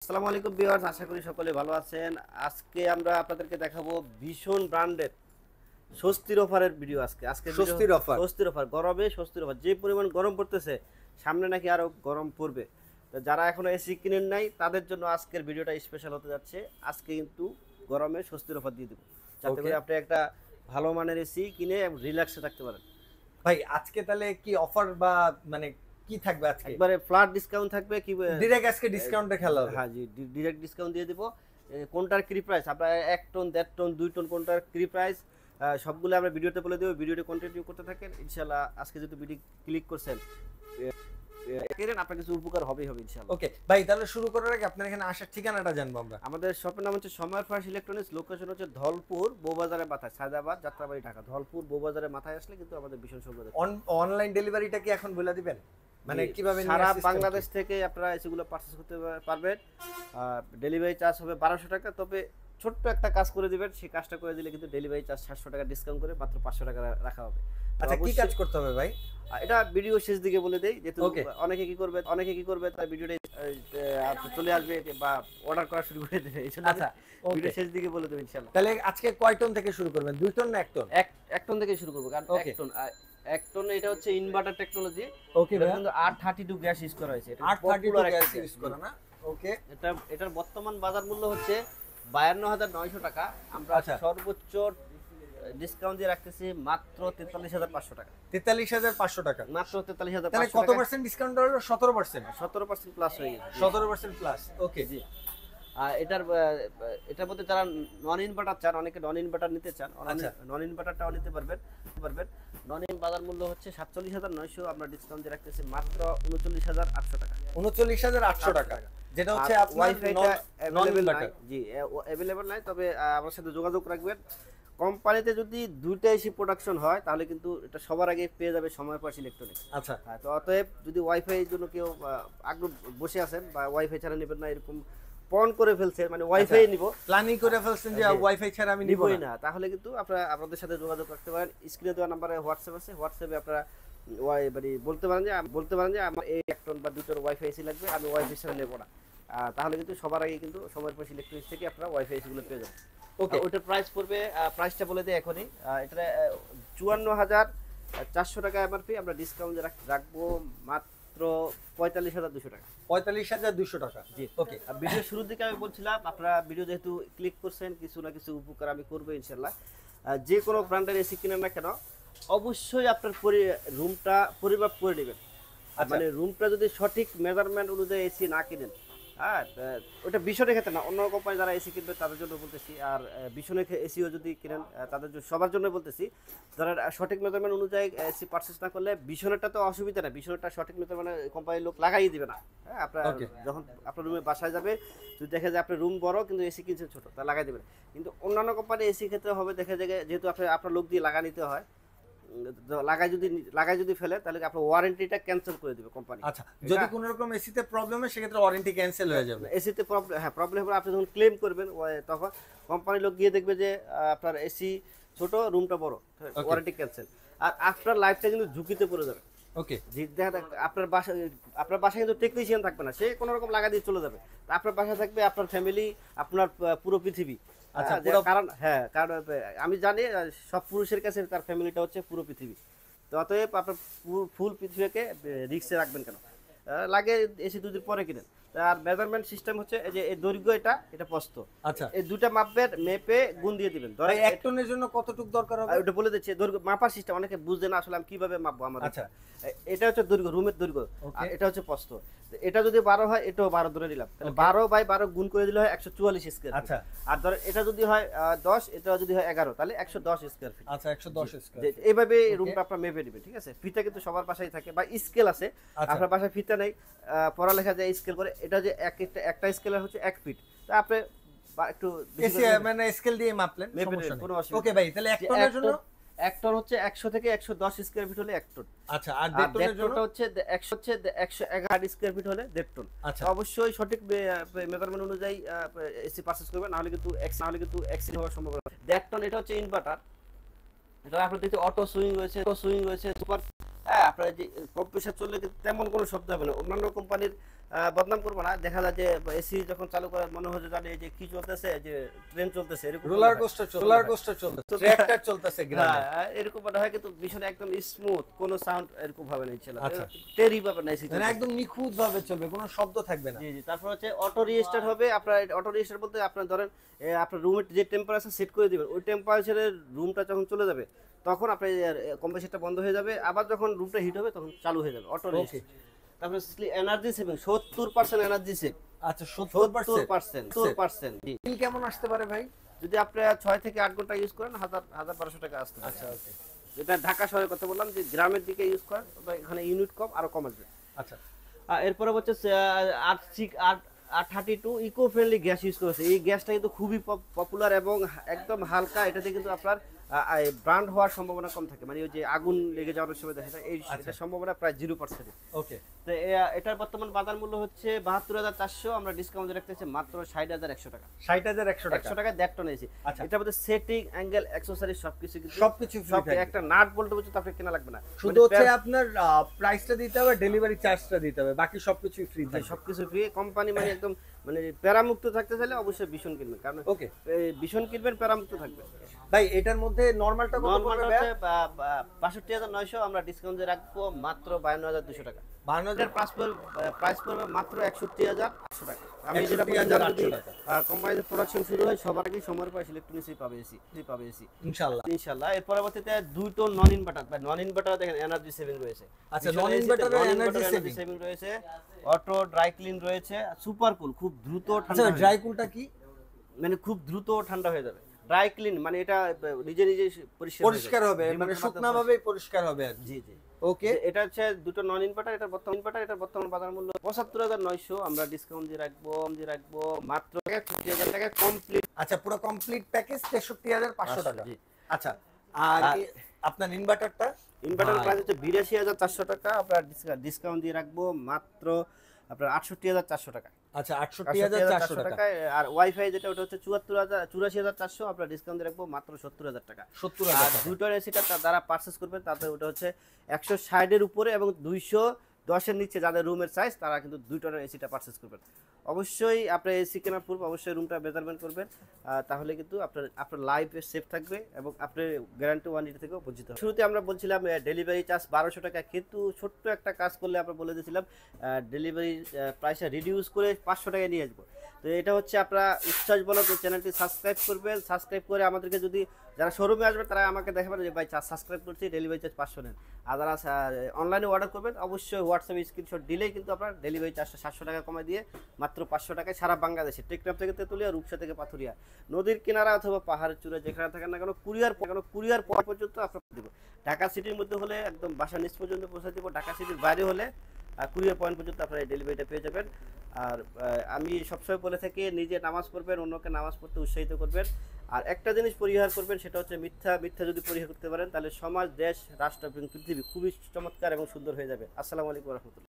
আসসালামু আলাইকুম ভিউয়ার্স, আশা করি সকলে ভালো আছেন। আজকে আমরা আপনাদেরকে দেখাবো ভীষণ ব্র্যান্ডের স্বস্তির অফারের ভিডিও। আজকে স্বস্তির অফার। স্বস্তির অফার, গরমে স্বস্তির অফার। যে পরিমাণ গরম পড়তেছে, সামনে নাকি আরো গরম পড়বে। তো যারা এখনো এসি কিনেন নাই তাদের জন্য আজকের ভিডিওটা স্পেশাল হতে যাচ্ছে। আজকে কিন্তু গরমে স্বস্তির অফার দিয়ে দেবো, যাতে করে আপনি একটা ভালো মানের এসি কিনে রিল্যাক্সে থাকতে পারেন। ভাই আজকে তাহলে কি অফার বা মানে কি থাকবে আজকে? একবারে ফ্ল্যাট ডিসকাউন্ট থাকবে কি ডাইরেক্ট আজকে ডিসকাউন্টে খেলা হবে? হ্যাঁ জি, ডিরেক্ট ডিসকাউন্ট দিয়ে দিব। কোনটার কি প্রাইস, আপনার 1 টন 1.5 টন 2 টন কোনটার কি প্রাইস সবগুলো আমরা ভিডিওতে বলে দেবো। ভিডিওটি কন্টিনিউ করতে থাকেন ইনশাআল্লাহ। আজকে যদি ভিডিও ক্লিক করছেন আপনার কিছু উপকার হবেই হবে ইনশাআল্লাহ। ওকে ভাই, তাহলে শুরু করার আগে আপনার এখানে আসার ঠিকানাটা জানবো আমরা। আমাদের শপের নাম হচ্ছে সময়ের ফার্স্ট ইলেকট্রনিক্স। লোকেশন হচ্ছে ধলপুর বউবাজারের মাথায়, সায়দাবাদ যাত্রাবাড়ি ঢাকা। ধলপুর বউবাজারের মাথায় আসলে কিন্তু আমাদের ভীষণ সুন্দর। অনলাইন ডেলিভারিটা কি এখন বলে দিবেন? মানে কিভাবে সারা বাংলাদেশ থেকে আপনারা এসিগুলো পারচেজ করতে পারবেন। ডেলিভারি চার্জ হবে 1200 টাকা। তবে ছোট্ট একটা কাজ করে দিবেন, সেই কাজটা করে দিলে কিন্তু ডেলিভারি চার্জ 700 টাকা ডিসকাউন্ট করে মাত্র 500 টাকা রাখা হবে। আচ্ছা, কি কাজ করতে হবে ভাই? এটা ভিডিও শেষ দিকে বলে দেই, যেহেতু অনেকে কি করবে তার ভিডিওটা চলে আসবে বা অর্ডার করা শুরু করে দেবে। আচ্ছা, ভিডিও শেষ দিকে বলে দেব ইনশাআল্লাহ। তাহলে আজকে কয় টন থেকে শুরু করবেন? 2 টন না 1 টন? 1 টন থেকে শুরু করব, কারণ 1 টন এটা হচ্ছে ইনভার্টার টেকনোলজি। ওকে ভাই, কিন্তু R32 গ্যাস ইউজ করা হয়েছে। এটা 832 গ্যাস ইউজ করা না? ওকে, এটার বর্তমান বাজার মূল্য হচ্ছে 52900 টাকা। আমরা সর্বোচ্চ ডিসকাউন্ট দিয়ে রাখতেছি মাত্র 43500 টাকা। 43500 টাকা মাত্র 43500 তাহলে কত পার্সেন্ট ডিসকাউন্ট হলো? 17%? 17% প্লাস হয়ে গেছে। 17% প্লাস। ওকে জি। আর এটার মধ্যে যারা নন ইনভার্টার চান, অনেকে নন ইনভার্টার নিতে চান, নন ইনভার্টারটাও নিতে পারবেন। নন ইন বাজার মূল্য হচ্ছে 47900, আমরা ডিসকাউন্ট দিয়ে রাখতেছি মাত্র 39800 টাকা। 39800 টাকা, যেটা হচ্ছে ওয়াইফাইটা अवेलेबल নাই। জি, अवेलेबल নাই, তবে আমার সাথে যোগাযোগ রাখবেন। কোম্পানিতে যদি দুইটা এসি প্রোডাকশন হয় তাহলে কিন্তু এটা সবার আগে পেয়ে যাবে সময় পার্স ইলেকট্রনিক্স। আচ্ছা, তো অতএব যদি ওয়াইফাই এর জন্য কেউ আগ্রহ বসে আছেন বা ওয়াইফাই ছাড়া নেবেন না এরকম পণ করে ফেলছেন, মানে ওয়াইফাই নিব প্ল্যানিং করে ফেলছেন যে ওয়াইফাই ছাড়া আমি নিবই না, তাহলে কিন্তু আপনারা আপনাদের সাথে যোগাযোগ রাখতে পারেন। স্ক্রিনে দেওয়া নম্বরে হোয়াটসঅ্যাপ আছে, হোয়াটসঅ্যাপে আপনারা মানে বলতে পারেন যে আমার এই 1 টন বা 2 টন ওয়াইফাই এসি লাগবে, আমি ওয়াইফাই ছাড়া নেব না। তাহলে কিন্তু সবার আগে কিন্তু সময়ের পার্স ইলেকট্রনিক্স থেকে আপনারা ওয়াইফাই এসিগুলো পেয়ে যাবেন। ওকে, ওটার প্রাইস পড়বে, প্রাইসটা বলে দিই এখনই। এটা 54400 টাকা এমআরপি, আমরা ডিসকাউন্ট রাখবো মাত্র 45200 টাকা। 45200 টাকা। জি, ওকে। ভিডিও শুরুর দিকে আমি বলছিলাম, আপনারা ভিডিও যেহেতু ক্লিক করছেন, কিছু না কিছু উপকার আমি করবো ইনশাল্লাহ। যে কোনো ব্র্যান্ডের এসি কিনেন না কেন, অবশ্যই আপনার রুমটা পরিমাপ করে নেবেন। মানে রুমটা যদি সঠিক মেজারমেন্ট অনুযায়ী এসি না কিনেন, হ্যাঁ, ওটা ভীষণের ক্ষেত্রে না, অন্য কোম্পানি যারা এসি কিনবে তাদের জন্য বলতেছি। আর ভীষণের এসিও যদি কিনেন তাদের জন্য, সবার জন্য বলতেছি। যারা সঠিক মেজারমেন্ট অনুযায়ী এসি পারচেস না করলে, ভীষণেরটা তো অসুবিধা না, ভীষণটা সঠিক মেজারমেন্ট কোম্পানির লোক লাগাই দিবে না। হ্যাঁ, আপনার যখন আপনার রুমে বাসায় যাবে, যদি দেখে যে আপনার রুম বড় কিন্তু এসি কিনছে ছোট, তা লাগাই দেবেন। কিন্তু অন্যান্য কোম্পানি এসি ক্ষেত্রে হবে, দেখা যায় যেহেতু আপনার লোক দিয়ে লাগা নিতে হয়, লাগাই যদি ফেলে তাহলে আপনার ওয়ারেন্টিটা ক্যান্সেল করে দিবে কোম্পানি। আচ্ছা, যদি কোনো রকম এসিতে প্রবলেম হয় সেক্ষেত্রে ওয়ারেন্টি ক্যান্সেল হয়ে যাবে। এসিতে প্রবলেম হবে, আপনি যখন ক্লেম করবেন তখন কোম্পানির লোক গিয়ে দেখবে যে আপনার এসি ছোট, রুমটা বড়, ওয়ারেন্টি ক্যান্সেল। আর আপনার লাইফটা কিন্তু ঝুঁকিতে পড়ে যাবে। ওকে, আপনার বাসায় কিন্তু টেকনিশিয়ান থাকবে না, সে কোনো রকম লাগা দিয়ে চলে যাবে। আপনার বাসায় থাকবে আপনার ফ্যামিলি, আপনার পুরো পৃথিবী। আচ্ছা, কারণ আমি জানি সব পুরুষের কাছে তার ফ্যামিলিটা হচ্ছে পুরো পৃথিবী। তো অতএব আপনার ফুল পৃথিবীকে রিস্কে রাখবেন কেন, লাগে এসি 2 দিন পরে কিনেন। আর মেজারমেন্ট সিস্টেম হচ্ছে এই যে এই দৈর্ঘ্য, এটা প্রস্থ। আচ্ছা, এই দুটো মেপে গুণ দিয়ে দিবেন। ধরেন 1 টনের জন্য কতটুকু দরকার হবে ওটা বলে দিচ্ছি। দৈর্ঘ্য মাপার সিস্টেম অনেকে বুঝে না আসলে, আমি কিভাবে মাপবো আমাদের। আচ্ছা, এটা হচ্ছে দৈর্ঘ্য, রুমের দৈর্ঘ্য, আর এটা হচ্ছে প্রস্থ। এটা যদি 12 হয়, এটাও 12 ধরে নিলাম, তাহলে 12/12 গুণ করে দিলে হয় 144 স্কয়ার ফিট। আচ্ছা, আর ধর এটা যদি হয় 10, এটা যদি হয় 11, তাহলে 110 স্কয়ার ফিট। আচ্ছা, 110 স্কয়ার ফিট। এইভাবে রুমটা আপনারা মেপে দিবেন, ঠিক আছে? ফিতা কিন্তু সবার বাসায় থাকে বা স্কেল আছে, আপনার বাসায় ফিতা নেই, পড়ালেখা যায় স্কেল করে, এটা যে একটা স্কেলার হচ্ছে 1 ফিট, তা আপনি একটু এসি মানে স্কেল দিয়ে মাপলেন, সমস্যা নেই। ওকে ভাই, তাহলে 1 টনের জন্য 1 টন হচ্ছে 100 থেকে 110 স্কয়ার ফিট হলে 1 টন। আচ্ছা, আর 1.5 টনের জন্য হচ্ছে 111 স্কয়ার ফিট হলে 1.5 টন। আচ্ছা, অবশ্যই সঠিক মেজারমেন্ট অনুযায়ী এসি পারচেজ করবেন, নাহলে কিন্তু এক্সিড হওয়ার সম্ভাবনা। 1.5 টন এটা হচ্ছে ইনভার্টার, এটা আপনার দেখতে অটো সুইং রয়েছে, সুপার হ্যাঁ, আপনার যে কম্প্রেসার চললে কিন্তু তেমন কোনো শব্দ হবে না। অন্যান্য কোম্পানির বদনাম করবো না, দেখা যায় যে এসি যখন চালু করে মনে হয় যে জানে যে কি চলতেছে, যে ট্রেন চলতেছে, এরকম রোলার কোস্টার চলতেছে, ট্র্যাক্টর চলতেছে গ্রামে। হ্যাঁ, এরকম মনে হয়, কিন্তু ভীষণ একদম স্মুথ, কোনো সাউন্ড এরকম ভাবে না ছিল, আচ্ছা। টেরি পাবে না এসি, মানে একদম নিখুঁত ভাবে চলবে, কোনো শব্দ থাকবে না। জি জি। তারপর হচ্ছে অটো রিস্টার্ট হবে। আপনার অটো রিস্টার্ট বলতে আপনার ধরেন আপনার রুমের যে টেম্পারেচার সেট করে দিবেন, ওই টেম্পারেচারের রুমটা যখন চলে যাবে তখন আপনার কম্প্রেসারটা বন্ধ হয়ে যাবে, আবার যখন রুমটা হিট হবে তখন চালু হয়ে যাবে অটো রিস্টার্ট। তারপরে এনার্জি সেভিং 70% এনার্জি সেভ। আচ্ছা 70%। 70%। জি। বিল কেমন আসতে পারে ভাই? যদি আপনি 6 থেকে 8 ঘন্টা ইউজ করেন 1200 টাকা আসতে পারে। আচ্ছা ওকে। এটা ঢাকা শহরের কথা বললাম, যে গ্রামের দিকে ইউজ করেন তবে এখানে ইউনিট কম, আরো কম আসবে। আচ্ছা এরপরে হচ্ছে 832 ইকো ফ্রেন্ডলি গ্যাস ইউজ করেছে। এই গ্যাসটা কিন্তু খুবই পপুলার এবং একদম হালকা। এটাতে কিন্তু আপনার ব্র্যান্ড হওয়ার সম্ভাবনা কম থাকে, মানে ওই যে আগুন লেগে যাওয়ার সময় দেখা যায়, এটার সম্ভাবনা প্রায় 0%। ওকে। তো এটার বর্তমান বাজার মূল্য হচ্ছে 72,400, আমরা ডিসকাউন্ট রাখতেছি মাত্র 60,100 টাকা। 60,100 টাকা। 100 টাকা 1.5 টন এসি। আচ্ছা। এটার মধ্যে সেটিং, অ্যাঙ্গেল, অ্যাকসেসরিজ সবকিছু কিন্তু সবকিছু ফ্রি থাকবে। একটা নাট বল্ট পর্যন্ত আপনাকে কেনা লাগবে না, শুধু হচ্ছে আপনার প্রাইসটা দিতে হবে, ডেলিভারি চার্জটা দিতে হবে, বাকি সবকিছু ফ্রি থাকবে। সবকিছু ফ্রি। কোম্পানি মানে একদম মানে প্যারামুক্ত থাকতে চাইলে অবশ্যই ভীষণ কিনবেন, কারণ ওকে ভীষণ কিনবেন প্যারামুক্ত থাকবে। ভাই এটার মধ্যে নরমালটা কত নরমালটা পড়বে? হচ্ছে 62,900, আমরা ডিসকাউন্ট দিয়ে রাখবো মাত্র 52,200 টাকা। 52,000 প্রাইস পড়বে মাত্র 61,800 টাকা। আমি যেটা 61,800 টাকা। কোম্পানির প্রোডাকশন শুরু হয় সবার আগে সময়ের পর ইলেকট্রনিক্সই পাবে এসি ইনশাআল্লাহ। ইনশাআল্লাহ। এর পরবর্তীতে 2 টন নন ইনভার্টার, বা নন ইনভার্টার দেখেন এনার্জি সেভিং রয়েছে। আচ্ছা নন ইনভার্টারের এনার্জি সেভিং রয়েছে, অটো ড্রাই ক্লিন রয়েছে, সুপার কুল, খুব দ্রুত ঠান্ডা। আচ্ছা ড্রাই কুলটা কি? মানে খুব দ্রুত ঠান্ডা হয়ে যাবে। ড্রাই ক্লিন মানে এটা নিজে নিজে পরিষ্কার হবে, মানে শুকনা ভাবেই পরিষ্কার হবে আর কি। জি জি। ওকে। এটা হচ্ছে দুটো নন ইনভার্টার, এটা বর্তমান বাজার মূল্য 75,900, আমরা ডিসকাউন্ট দিয়ে রাখবো মাত্র 50,000 টাকা কমপ্লিট। আচ্ছা পুরো কমপ্লিট প্যাকেজ 63,500 টাকা। জি। আচ্ছা আর আপনার ইনভার্টারটা? ইনভার্টার প্রাইস হচ্ছে 82,400 টাকা, আমরা ডিসকাউন্ট দিয়ে রাখবো মাত্র আপনার 68,400 টাকা। আচ্ছা 68,400 টাকা। আর ওয়াইফাই যেটা ওটা হচ্ছে 84,400, আমরা ডিসকাউন্ট দিয়ে রাখবো মাত্র 70,000 টাকা। 70,000 আর দুটোর এসিটা যারা পারচেজ করবেন তাদের ওটা হচ্ছে 160 এর উপরে এবং 210 এর নিচে যাদের রুমের সাইজ, তারা কিন্তু 2 টনের এসিটা পারচেজ করবেন। অবশ্যই আপনার এসি কেনার পূর্বে অবশ্যই রুমটা মেজারমেন্ট করবেন, তাহলে কিন্তু আপনার লাইফ সেফ থাকবে এবং আপনার গ্যারান্টি ওয়ারেন্টি থেকেও বঞ্চিত হবে। শুরুতে আমরা বলছিলাম ডেলিভারি চার্জ 1200 টাকা, কিন্তু ছোট্ট একটা কাজ করলে আমরা বলে দিয়েছিলাম ডেলিভারি প্রাইসটা রিডিউস করে 500 টাকায় নিয়ে আসবো। তো এটা হচ্ছে আপনারা উচ্ছ্বাস বলক চ্যানেলটি সাবস্ক্রাইব করবেন, সাবস্ক্রাইব করে আমাদেরকে, যদি যারা শোরুমে আসবে তারা আমাকে দেখাবেন যে ভাই সাবস্ক্রাইব করছি, ডেলিভারি চার্জ 500 নেন। আর যারা অনলাইনে অর্ডার করবেন অবশ্যই হোয়াটসঅ্যাপে স্ক্রিনশট দিলেই কিন্তু আপনার ডেলিভারি চার্জটা 700 টাকা কমায় দিয়ে মাত্র 500 টাকায় সারা বাংলাদেশে, টেকনাফ থেকে তেতুলিয়া, রূপসা থেকে পাথুরিয়া, নদীর কিনারা অথবা পাহাড়ের চূড়ায় যেখানে থাকেন না কেন, কুরিয়ার পর পর্যন্ত আপনার দিব। ঢাকা সিটির মধ্যে হলে একদম বাসা নিচ পর্যন্ত পৌঁছে দিব, ঢাকা সিটির বাইরে হলে কুরিয়ার পয়েন্ট পর্যন্ত আপনারা এই ডেলিভারিটা পেয়ে যাবেন। আর আমি সবসময় বলে থাকি নিজে নামাজ পড়বেন, অন্যকে নামাজ পড়তে উৎসাহিত করবেন। আর একটা জিনিস পরিহার করবেন, সেটা হচ্ছে মিথ্যা যদি পরিহার করতে পারেন তাহলে সমাজ, দেশ, রাষ্ট্র এবং পৃথিবী খুবই চমৎকার এবং সুন্দর হয়ে যাবে। আসসালামু আলাইকুম ওয়া রাহমাতুল্লাহ।